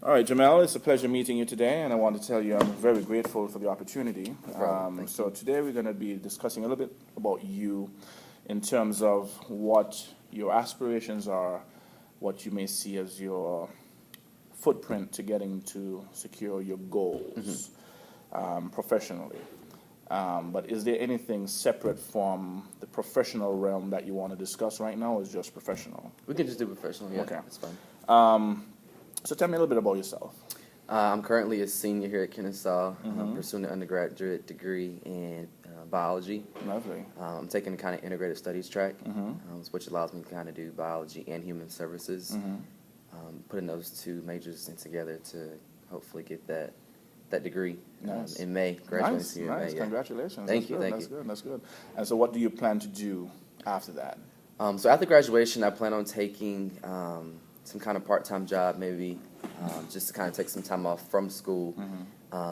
All right, Jamel, it's a pleasure meeting you today, and I want to tell you I'm very grateful for the opportunity. So today we're going to be discussing a little bit about you in terms of what your aspirations are, what you may see as your footprint to getting to secure your goals professionally. But is there anything separate from the professional realm that you want to discuss right now, or is it just professional? We can just do professional, yeah. Okay. That's fine. So tell me a little bit about yourself. I'm currently a senior here at Kennesaw, pursuing an undergraduate degree in biology. Lovely. I'm taking the kind of integrated studies track, which allows me to kind of do biology and human services, putting those two majors in together to hopefully get that degree in May. Nice. In May, yeah. Congratulations. Thank you. That's good. And so what do you plan to do after that? So after graduation, I plan on taking some kind of part-time job, maybe just to kind of take some time off from school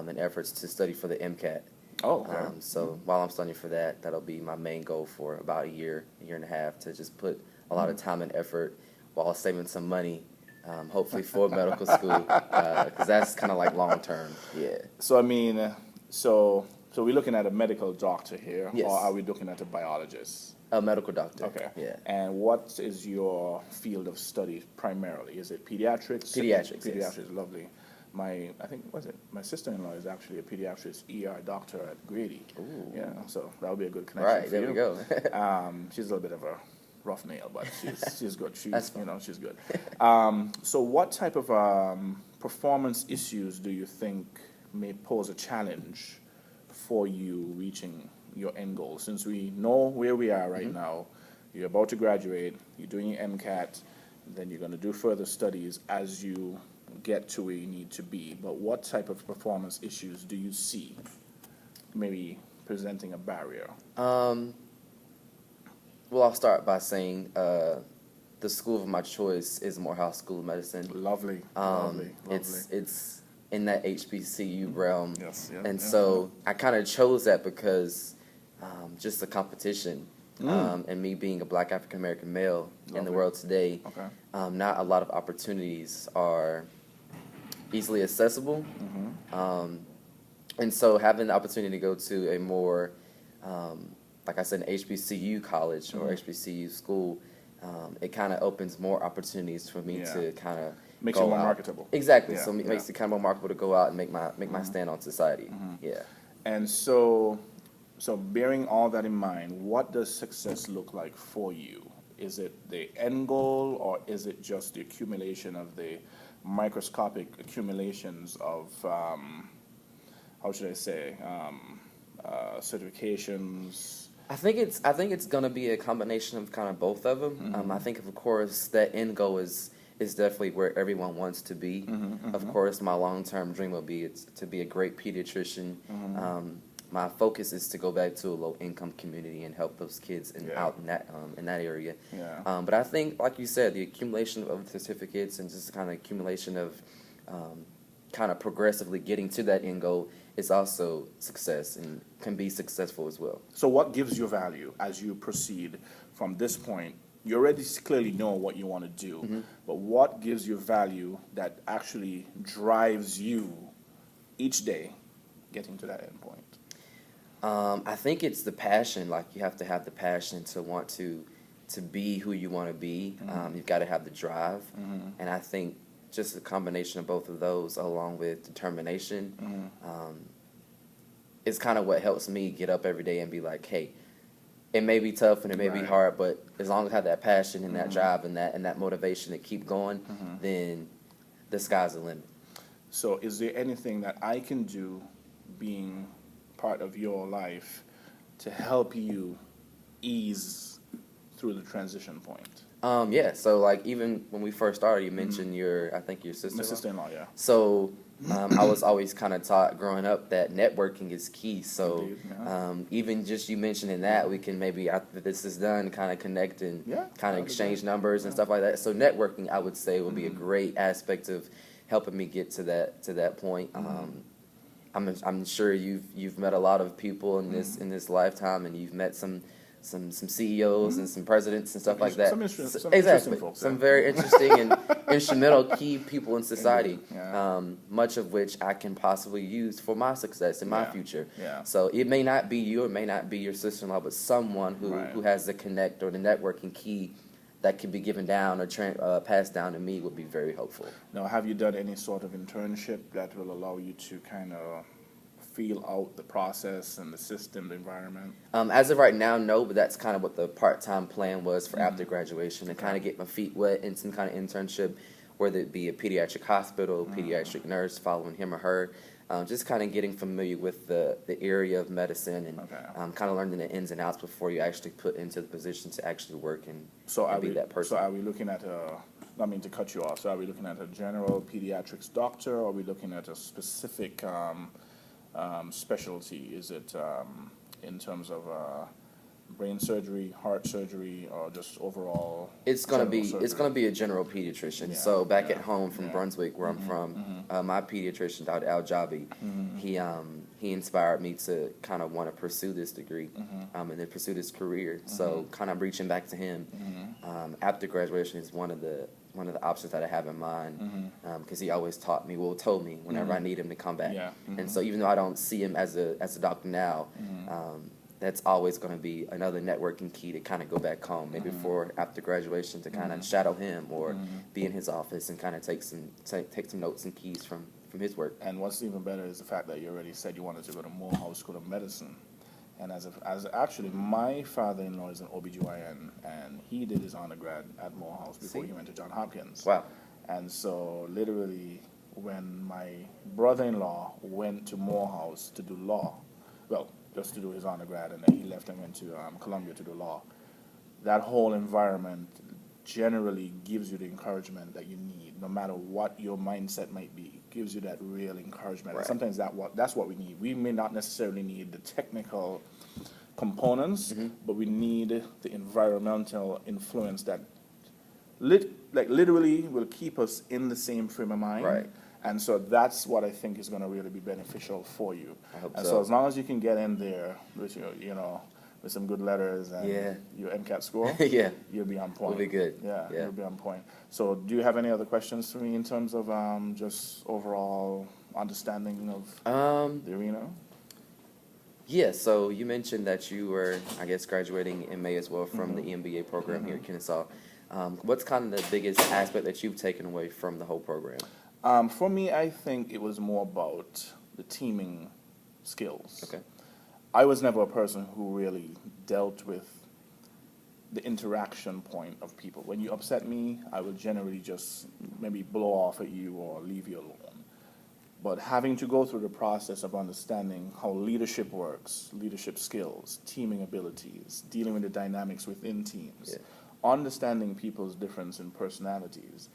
in efforts to study for the MCAT. Oh, okay. So while I'm studying for that, that'll be my main goal for about a year and a half, to just put a lot of time and effort while saving some money, hopefully for medical school, because that's kind of like long-term, yeah. So, I mean, so we're looking at a medical doctor here, Yes. or are we looking at a biologist? A medical doctor. Okay. Yeah. And what is your field of study primarily? Is it pediatrics? Pediatrics, Pediatrics, yes. Lovely. My sister-in-law is actually a pediatrics ER doctor at Grady. Ooh. Yeah, so that would be a good connection Right, for there you. we go. She's a little bit of a rough nail, but she's good. That's fine. She's good. So what type of performance issues do you think may pose a challenge for you reaching your end goal? Since we know where we are right now, you're about to graduate, you're doing your MCAT, then you're going to do further studies as you get to where you need to be. But what type of performance issues do you see maybe presenting a barrier? Well, I'll start by saying the school of my choice is Morehouse School of Medicine. Lovely. It's in that HBCU realm. Yes, So I kind of chose that because just the competition and me being a black African-American male in the world today, not a lot of opportunities are easily accessible. And so having the opportunity to go to a more, like I said, an HBCU college or HBCU school, it kind of opens more opportunities for me to kind of Makes you more marketable. Exactly. So it makes it kind of more marketable to go out and make my stand on society. Yeah. And so bearing all that in mind, what does success look like for you? Is it the end goal, or is it just the accumulation of the microscopic accumulations of, how should I say, certifications? I think it's going to be a combination of kind of both of them. I think, of course, that end goal is definitely where everyone wants to be. Of course, my long-term dream will be to be a great pediatrician. My focus is to go back to a low-income community and help those kids out in that area. But I think, like you said, the accumulation of certificates and just kind of accumulation of kind of progressively getting to that end goal is also success and can be successful as well. So what gives you value as you proceed from this point? You already clearly know what you want to do, but what gives you value that actually drives you each day getting to that end point? I think it's the passion. Like, you have to have the passion to want to be who you want to be. You've got to have the drive, and I think just a combination of both of those, along with determination, is kind of what helps me get up every day and be like, hey, it may be tough and it may be hard, but as long as I have that passion and that drive and that motivation to keep going, then the sky's the limit. So is there anything that I can do, being part of your life, to help you ease through the transition point? Yeah, so like even when we first started, you mentioned I think your sister-in-law. My sister-in-law, yeah. So I was always kind of taught growing up that networking is key. So Indeed, even just you mentioning that, we can maybe, after this is done, kind of connect and kind of exchange numbers and stuff like that. So networking, I would say, will be a great aspect of helping me get to that point. I'm sure you've met a lot of people in this lifetime, and you've met some some CEOs and some presidents and stuff like that. Some interesting Exactly, folks, some yeah. very interesting and instrumental key people in society. Yeah. Much of which I can possibly use for my success in my Yeah. future. Yeah. So it may not be you, it may not be your sister-in-law, but someone Right. who has the connect or the networking key that can be given down or passed down to me would be very helpful. Now, have you done any sort of internship that will allow you to kind of feel out the process and the system, the environment? As of right now, no, but that's kind of what the part-time plan was for after graduation, to kind of get my feet wet in some kind of internship, whether it be a pediatric hospital, pediatric nurse, following him or her, just kind of getting familiar with the area of medicine and Okay. kind of learning the ins and outs before you actually put into the position to actually work and be that person. So are we looking at I mean to cut you off, so are we looking at a general pediatrics doctor, or are we looking at a specific specialty? Is it in terms of brain surgery, heart surgery, or just overall? It's gonna general be surgery? it's gonna be a general pediatrician. Yeah, So back yeah, at home from yeah. Brunswick, where I'm from, my pediatrician, Dr. Al Jabi, he inspired me to kind of want to pursue this degree, and then pursue this career. So kind of reaching back to him after graduation is one of the options that I have in mind, because he always told me whenever I need him to come back. Yeah. And so even though I don't see him as a doctor now, that's always going to be another networking key to kind of go back home, maybe for after graduation, to kind of shadow him or be in his office and kind of take some notes and keys from his work. And what's even better is the fact that you already said you wanted to go to Morehouse School of Medicine. And as actually, my father-in-law is an OBGYN, and he did his undergrad at Morehouse before he went to Johns Hopkins. Wow. And so literally, when my brother-in-law went to Morehouse to do law, well, just to do his undergrad, and then he left and went to Columbia to do law, that whole environment generally gives you the encouragement that you need, no matter what your mindset might be. Gives you that real encouragement. Right. And sometimes that's what we need. We may not necessarily need the technical components, but we need the environmental influence that literally will keep us in the same frame of mind. Right. And so that's what I think is going to really be beneficial for you. I hope and so. so as long as you can get in there with with some good letters and your MCAT score, Yeah. you'll be on point. We'll be good. Yeah, Yeah. you'll be on point. So do you have any other questions for me in terms of just overall understanding of the arena? Yeah, so you mentioned that you were, I guess, graduating in May as well from the MBA program here at Kennesaw. What's kind of the biggest aspect that you've taken away from the whole program? For me, I think it was more about the teaming skills. Okay. I was never a person who really dealt with the interaction point of people. When you upset me, I would generally just maybe blow off at you or leave you alone. But having to go through the process of understanding how leadership works, leadership skills, teaming abilities, dealing with the dynamics within teams, understanding people's difference in personalities,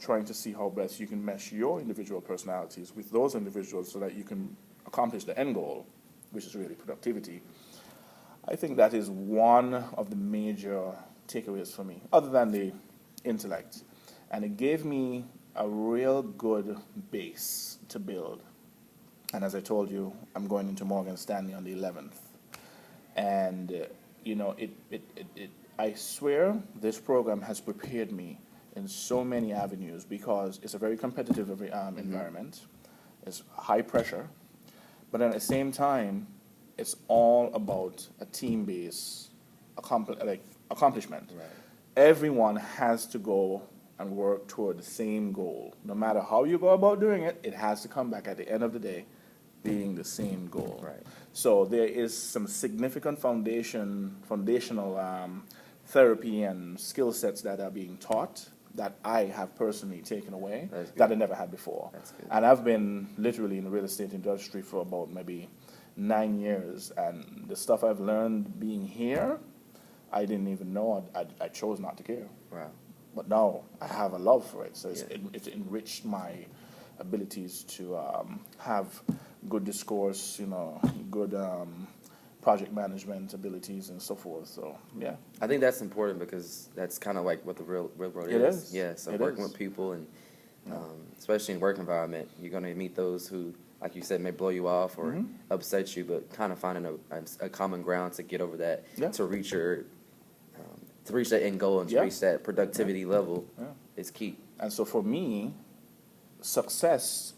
trying to see how best you can mesh your individual personalities with those individuals so that you can accomplish the end goal, which is really productivity. I think that is one of the major takeaways for me, other than the intellect. And it gave me a real good base to build. And as I told you, I'm going into Morgan Stanley on the 11th. And, I swear this program has prepared me in so many avenues, because it's a very competitive environment. It's high pressure. But at the same time, it's all about a team-based accomplishment. Right. Everyone has to go and work toward the same goal. No matter how you go about doing it, it has to come back at the end of the day being the same goal. Right. So there is some significant foundational therapy and skill sets that are being taught that I have personally taken away that I never had before. That's good. And I've been literally in the real estate industry for about maybe 9 years, and the stuff I've learned being here, I didn't even know. I chose not to care. Wow. But now I have a love for it, so it's enriched my abilities to have good discourse, good project management abilities and so forth. So yeah, I think that's important, because that's kind of like what the real world It is. Yeah, so It working is. with people, and especially in work environment, you're going to meet those who like you said, may blow you off or upset you, but kind of finding a common ground to get over that, Yeah. to reach that end goal and to Yeah. reach that productivity level Yeah. is key. And so for me, success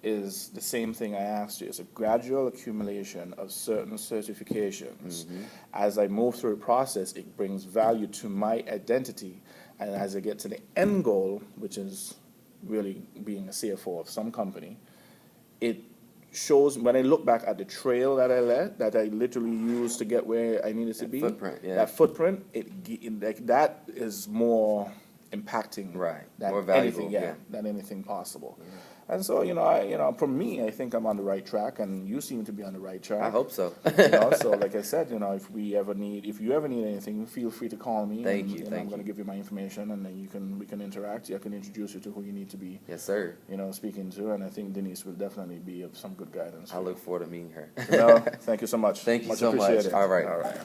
is the same thing I asked you. It's a gradual accumulation of certain certifications. As I move through the process, it brings value to my identity. And as I get to the end goal, which is really being a CFO of some company, it shows, when I look back at the trail that I literally used to get where I needed to That be, footprint, yeah. that footprint, that is more impacting Right. than More valuable, anything, yeah. than anything possible. And so, for me, I think I'm on the right track, and you seem to be on the right track. I hope so. So like I said, if you ever need anything, feel free to call me. Thank and, you, I'm thank going to you. give you my information, and then we can interact. I can introduce you to who you need to be, Yes, sir. speaking to, and I think Denise will definitely be of some good guidance. I look forward to meeting her. Thank you so much. Thank you Much so much. appreciated. All right. All right.